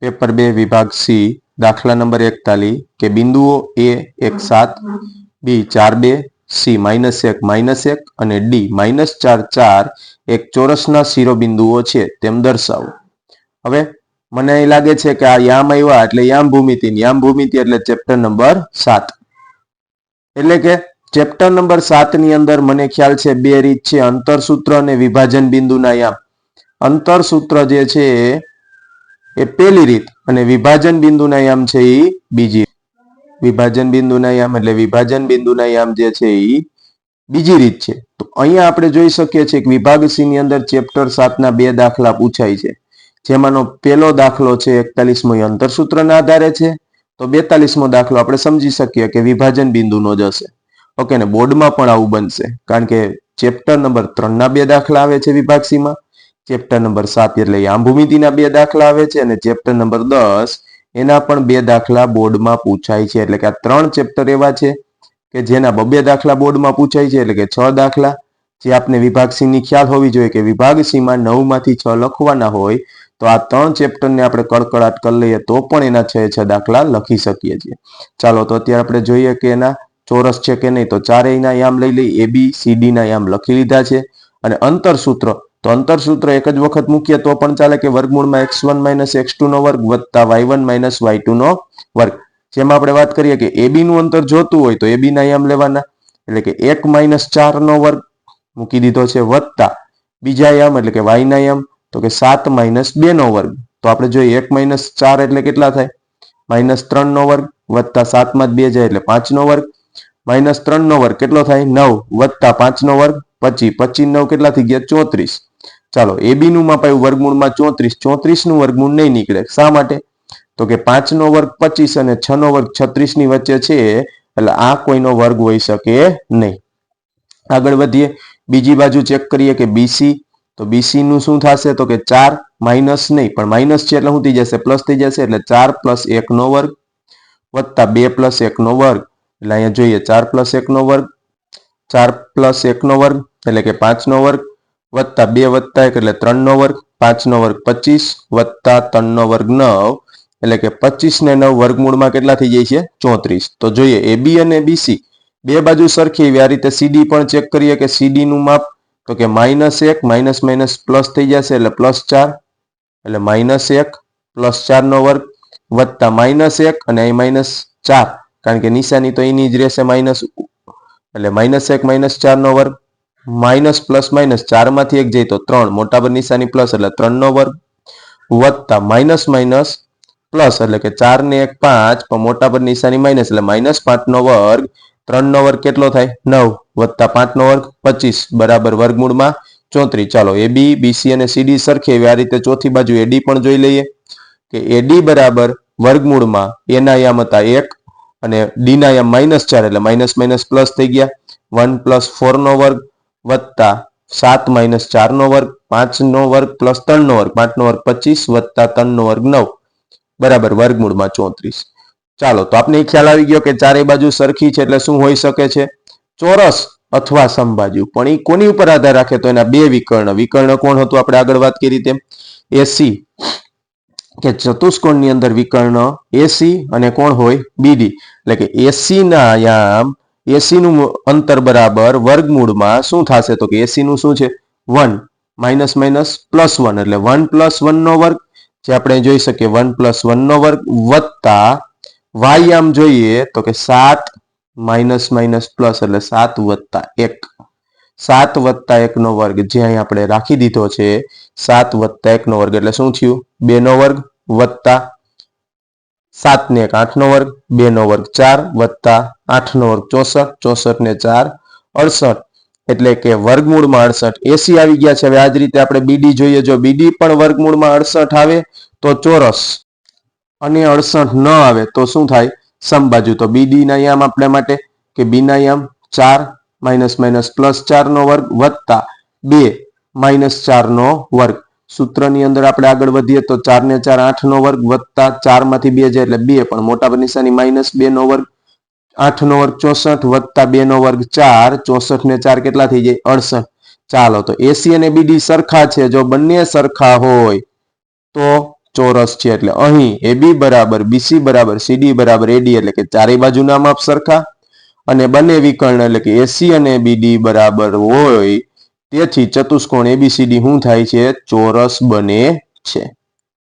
Paper 2 વિભાગ C દાખલા number 41 કે બિંદુઓ એ 1 7 બી 4 2 સી -1 -1 અને ડી -4 4 એક ચોરસના શિરોબિંદુઓ છે તેમ દર્શાવો. હવે મને અહીં લાગે છે કે આ યામ આવ્યા એટલે યામ ભૂમિતિ એટલે ચેપ્ટર નંબર 7. એટલે કે ચેપ્ટર નંબર 7 ની અંદર મને ખ્યાલ છે બે રીત છે, અંતરસૂત્ર અને વિભાજન બિંદુના યામ. અંતરસૂત્ર જે છે એ પહેલી રીત અને વિભાજન બિંદુના યામ છે એ બીજી. વિભાજન બિંદુના યામ એટલે વિભાજન બિંદુના યામ જે છે એ બીજી રીત છે. તો અહીંયા આપણે જોઈ શકીએ છીએ કે વિભાગ સી ની અંદર ચેપ્ટર 7 ના બે દાખલા પૂછાય છે. જેમાંનો પહેલો દાખલો છે 41મો એ અંતરસૂત્રના આધારે છે, તો 42મો દાખલો આપણે સમજી શકીએ કે વિભાજન બિંદુનો જ હશે. ઓકે ને, બોર્ડમાં પણ આવું બનશે કારણ કે ચેપ્ટર નંબર 3 ના બે દાખલા આવે છે વિભાગ સી માં, ચેપ્ટર નંબર 7 એટલે યામ ભૂમિતિના બે દાખલા આવે છે અને ચેપ્ટર નંબર 10 એના પણ બે દાખલા બોર્ડમાં પૂછાય છે. એટલે કે આ 3 ચેપ્ટર એવા છે કે જેના બે દાખલા બોર્ડમાં પૂછાય છે, એટલે કે 6 દાખલા જે આપને વિભાગ સી ની ખ્યાલ હોવી જોઈએ કે વિભાગ સી માં 9 માંથી 6 લખવાના હોય, તો આ 3 ચેપ્ટરને આપણે કડકડાટ કરી લઈએ તો પણ એના 6 દાખલા લખી શકીએ છીએ. ચાલો તો અત્યારે આપણે જોઈએ કે એના ચોરસ છે કે નહીં. તો ચારેયના યામ લઈ લઈ, એ બી સી ડી ના યામ લખી લીધા છે. અને અંતરસૂત્ર, તો અંતરસૂત્ર એક જ વખત મૂકીએ તો પણ ચાલે કે વર્ગમૂળમાં x1 - x2 નો વર્ગ વત્તા y1 - y2 નો વર્ગ. જેમાં આપણે વાત કરીએ કે એ બી નું અંતર જોતું હોય તો એ બી ના યામ લેવાના, એટલે કે 1 - 4 નો વર્ગ મૂકી દીધો છે વત્તા બીજા યામ એટલે કે y ના યામ તો કે 7 - 2 નો વર્ગ. તો આપણે જોઈએ 1 - 4 એટલે કેટલા થાય, -3 નો વર્ગ વત્તા 7 માં 2 જાય એટલે 5 નો વર્ગ, -3 નો વર્ગ કેટલો થાય 9 વત્તા 5 નો વર્ગ 25, 25 9 કેટલા થઈ ગયા 34. ચાલો એ બી નું માપ આવ્યું વર્ગમૂળમાં 34, 34 નું વર્ગમૂળ નહીં નીકળે. શા માટે? તો કે 5 નો વર્ગ 25 અને 6 નો વર્ગ 36 ની વચ્ચે છે, એટલે આ કોઈનો વર્ગ હોઈ શકે નહીં. આગળ વધીએ, બીજી બાજુ ચેક કરીએ કે બીસી, તો બીસી નું શું થશે તો કે 4 માઇનસ નહીં પણ માઇનસ છે એટલે શું થઈ જશે પ્લસ થઈ જશે, એટલે 4 + 1 નો વર્ગ વત્તા 2 + 1 નો વર્ગ. એટલે અહીંયા જોઈએ 4 + 1 નો વર્ગ, 4 + 1 નો વર્ગ એટલે કે 5 નો વર્ગ વત્તા 2 વત્તા 1 એટલે 3 નો વર્ગ, 5 નો વર્ગ 25 વત્તા 3 નો વર્ગ 9 એટલે કે 25 ને 9 વર્ગમૂળમાં કેટલા થઈ જાય છે 34. તો જોઈએ એ બી અને બીસી બે બાજુ સરખી એવી. આ રીતે સીડી પણ ચેક કરીએ કે સીડી નું માપ તો કે -1 - પ્લસ થઈ જશે એટલે +4 એટલે -1 + 4 નો વર્ગ વત્તા -1 અને અહીં -4 કારણ કે નિશાની તો એની જ રહેશે માઇનસ, એટલે -1 - 4 નો વર્ગ માઇનસ પ્લસ માઇનસ 4 માંથી 1 જાય તો 3 મોટા પર નિશાની પ્લસ એટલે 3 નો વર્ગ વત્તા માઇનસ પ્લસ એટલે કે 4 ને 1 5 પણ મોટા પર નિશાની માઇનસ એટલે -5 નો વર્ગ, 3 નો વર્ગ કેટલો થાય 9 વત્તા 5 નો વર્ગ 25 બરાબર વર્ગમૂળમાં 34. ચાલો એ બી બીસી અને સીડી સરખી એવી. આ રીતે ચોથી બાજુ એડી પણ જોઈ લઈએ કે એડી બરાબર વર્ગમૂળમાં એ ના યામ હતા 1 અને ડી ના યામ -4 એટલે માઇનસ પ્લસ થઈ ગયા, 1 + 4 નો વર્ગ વત્તા 7 - 4 નો વર્ગ, 5 નો વર્ગ પ્લસ 3 નો વર્ગ, 5 નો વર્ગ 25 વત્તા 3 નો વર્ગ 9 બરાબર વર્ગમૂળમાં 34. ચાલો તો આપને ખ્યાલ આવી ગયો કે ચારે બાજુ સરખી છે એટલે શું હોઈ શકે છે ચોરસ અથવા સમબાજુ. પણ એ કોની ઉપર આધાર રાખે તો એના બે વિકર્ણ. વિકર્ણ કોણ હતું આપણે આગળ વાત કરી તેમ એસી, કે ચતુષ્કોણની અંદર વિકર્ણ એસી અને કોણ હોય બીડી. એટલે કે એસી ના યામ એસી નું અંતર બરાબર વર્ગમૂળમાં શું થશે તો કે એસી નું શું છે 1 -+1 એટલે 1 + 1 નો વર્ગ જે આપણે જોઈ શકીએ 1 + 1 નો વર્ગ વત્તા y યામ જોઈએ તો કે 7 પ્લસ એટલે 7 વત્તા 1, 7 વત્તા 1 નો વર્ગ જે અહીં આપણે રાખી દીધો છે 7 વત્તા 1 નો વર્ગ એટલે શું થયું 2 નો વર્ગ વત્તા 7 ને 1 8 નો વર્ગ, 2 નો વર્ગ 4 વત્તા 8 નો વર્ગ 64, 64 ને 4 68 એટલે કે વર્ગમૂળમાં 68. એસી આવી ગયા છે. હવે આ જ રીતે આપણે બીડી જોઈએ, જો બીડી પણ વર્ગમૂળમાં 68 આવે તો ચોરસ અને 68 ન આવે તો શું થાય સમબાજુ. તો બીડી ના યામ આપણે માટે કે બી ના યામ 4 +4 નો વર્ગ વત્તા 2 -4 નો વર્ગ. સૂત્રની અંદર આપણે આગળ વધીએ તો 4 ને 4 8 નો વર્ગ વત્તા 4 માંથી 2 જાય એટલે 2 પણ મોટા પર નિશાની -2 નો વર્ગ, 8 નો વર્ગ 64 વત્તા 2 નો વર્ગ 4, 64 ને 4 કેટલા થઈ જાય 68. ચાલો તો એસી અને બીડી સરખા છે. જો બંને સરખા હોય તો ચોરસ છે એટલે અહીં AB બરાબર BC બરાબર CD બરાબર AD એટલે કે ચારેય બાજુના માપ સરખા અને બંને વિકર્ણ એટલે કે AC અને BD બરાબર હોય તેથી ચતુષ્કોણ ABCD શું થાય છે ચોરસ બને છે।